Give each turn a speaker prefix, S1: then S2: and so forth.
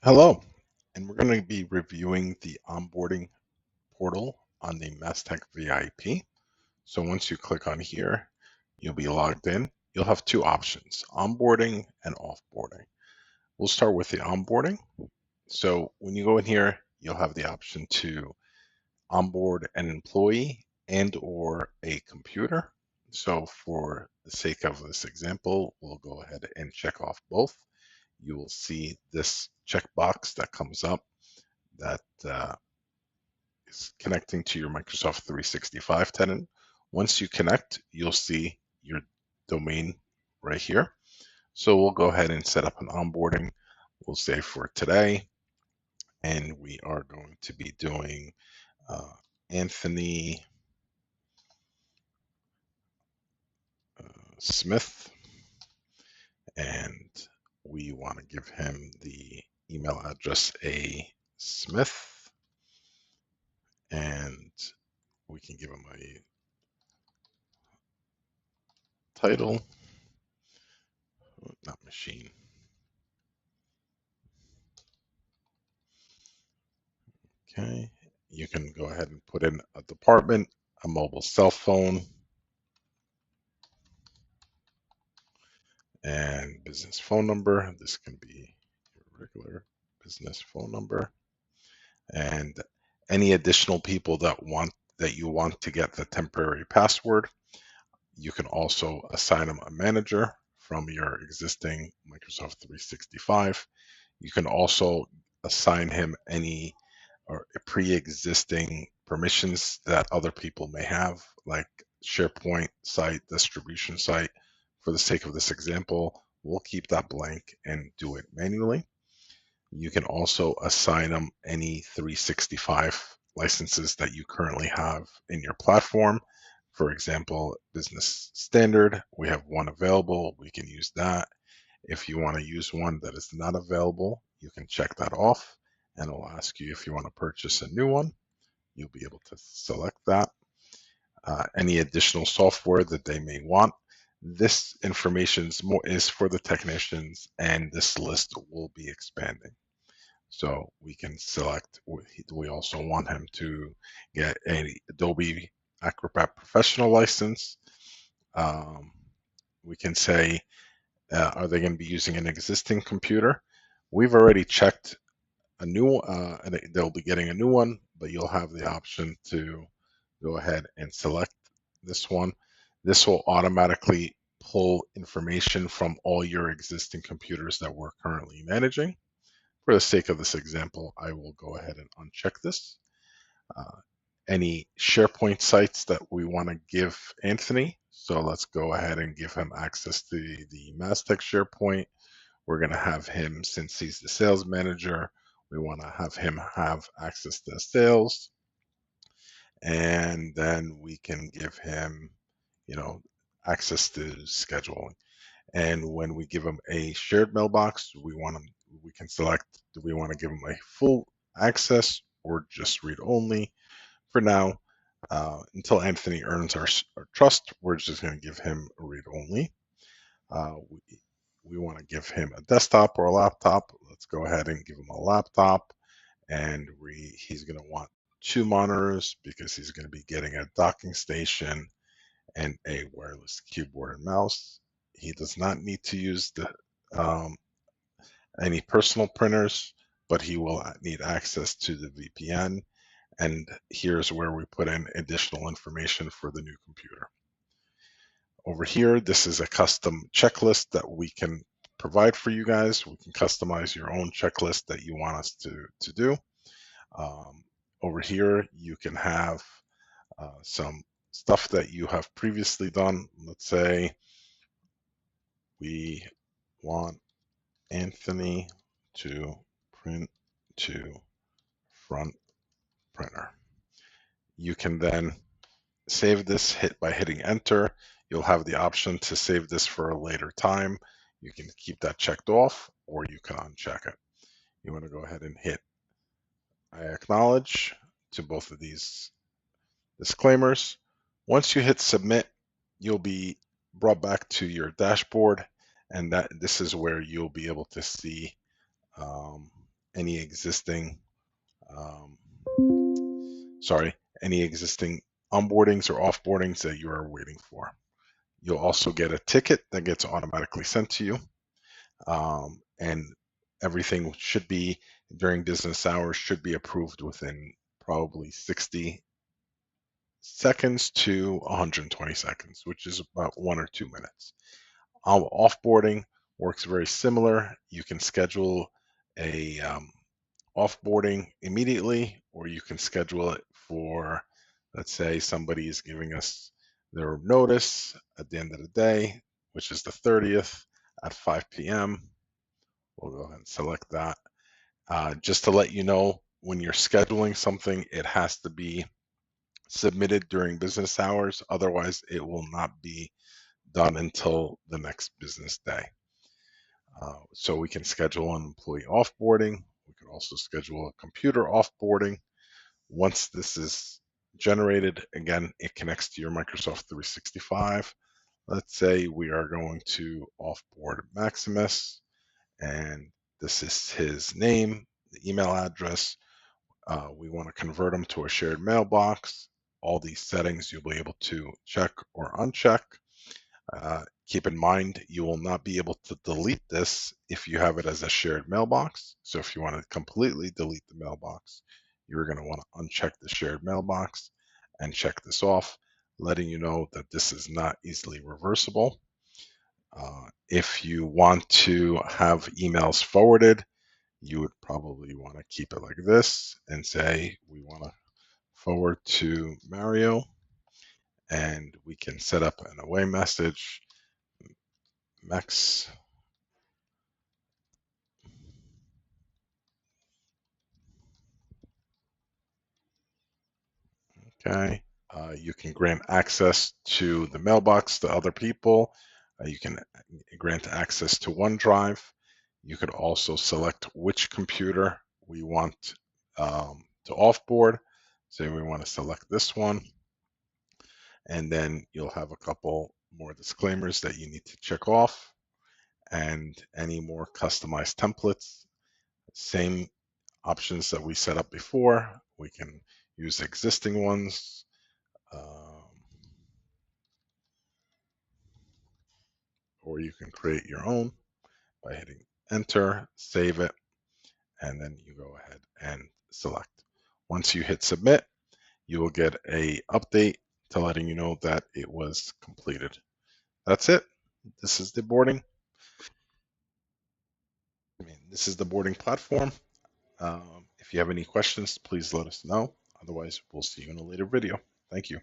S1: Hello, and we're going to be reviewing the onboarding portal on the Mazteck.VIP. So once you click on here, you'll be logged in. You'll have two options, onboarding and offboarding. We'll start with the onboarding. So when you go in here, you'll have the option to onboard an employee and or a computer. So for the sake of this example, we'll go ahead and check off both. You will see this checkbox that comes up that is connecting to your Microsoft 365 tenant. Once you connect, you'll see your domain right here. So we'll go ahead and set up an onboarding. We'll say for today, and we are going to be doing Anthony Smith, and we want to give him the email address A Smith, and we can give him a title, not machine. Okay, you can go ahead and put in a department, a mobile cell phone, and business phone number. This can be your regular business phone number. And any additional people that you want to get the temporary password, you can also assign them a manager from your existing Microsoft 365. You can also assign him any or pre-existing permissions that other people may have, like SharePoint site, distribution site. For the sake of this example, we'll keep that blank and do it manually. You can also assign them any 365 licenses that you currently have in your platform. For example, business standard, we have one available, we can use that. If you want to use one that is not available, you can check that off, and it'll ask you if you want to purchase a new one. You'll be able to select that. Any additional software that they may want. This information is for the technicians, and this list will be expanding. So we can select, we also want him to get an Adobe Acrobat Professional license. We can say, are they going to be using an existing computer? We've already checked a new, and they'll be getting a new one, but you'll have the option to go ahead and select this one. This will automatically pull information from all your existing computers that we're currently managing. For the sake of this example, I will go ahead and uncheck this. Any SharePoint sites that we want to give Anthony. So let's go ahead and give him access to the Mazteck SharePoint. We're going to have him, since he's the sales manager, we want to have him have access to sales. And then we can give him, access to scheduling. And when we give him a shared mailbox, we can select, do we want to give him a full access or just read only? For now, until Anthony earns our trust, we're just going to give him a read only. We want to give him a desktop or a laptop. Let's go ahead and give him a laptop, and he's going to want 2 monitors because he's going to be getting a docking station and a wireless keyboard and mouse. He does not need to use any personal printers, but he will need access to the VPN. And here's where we put in additional information for the new computer. Over here, this is a custom checklist that we can provide for you guys. We can customize your own checklist that you want us to do. Over here, you can have some stuff that you have previously done. Let's say we want Anthony to print to front printer. You can then save this by hitting enter. You'll have the option to save this for a later time. You can keep that checked off, or you can uncheck it. You want to go ahead and hit I acknowledge to both of these disclaimers. Once you hit submit, you'll be brought back to your dashboard, and this is where you'll be able to see any existing, um, any existing onboardings or offboardings that you are waiting for. You'll also get a ticket that gets automatically sent to you. And everything should be during business hours, should be approved within probably 60 seconds to 120 seconds, which is about 1 or 2 minutes. Offboarding works very similar. You can schedule a offboarding immediately, or you can schedule it for, let's say somebody is giving us their notice at the end of the day, which is the 30th at 5 p.m. We'll go ahead and select that. Just to let you know, when you're scheduling something, it has to be submitted during business hours. Otherwise, it will not be done until the next business day. So we can schedule an employee offboarding. We can also schedule a computer offboarding. Once this is generated, again, it connects to your Microsoft 365. Let's say we are going to offboard Maximus, and this is his name, the email address. We want to convert them to a shared mailbox. All these settings you'll be able to check or uncheck. Keep in mind, you will not be able to delete this if you have it as a shared mailbox. So if you want to completely delete the mailbox, you're going to want to uncheck the shared mailbox and check this off, letting you know that this is not easily reversible. If you want to have emails forwarded, you would probably want to keep it like this and say, we want to forward to Mario, and we can set up an away message, Max. Okay. You can grant access to the mailbox to other people. You can grant access to OneDrive. You could also select which computer we want to offboard. Say we want to select this one. And then you'll have a couple more disclaimers that you need to check off, and any more customized templates. Same options that we set up before. We can use existing ones. Or you can create your own by hitting enter, save it, and then you go ahead and select. Once you hit submit, you will get a update to letting you know that it was completed. That's it. This is the boarding. This is the boarding platform. If you have any questions, please let us know. Otherwise, we'll see you in a later video. Thank you.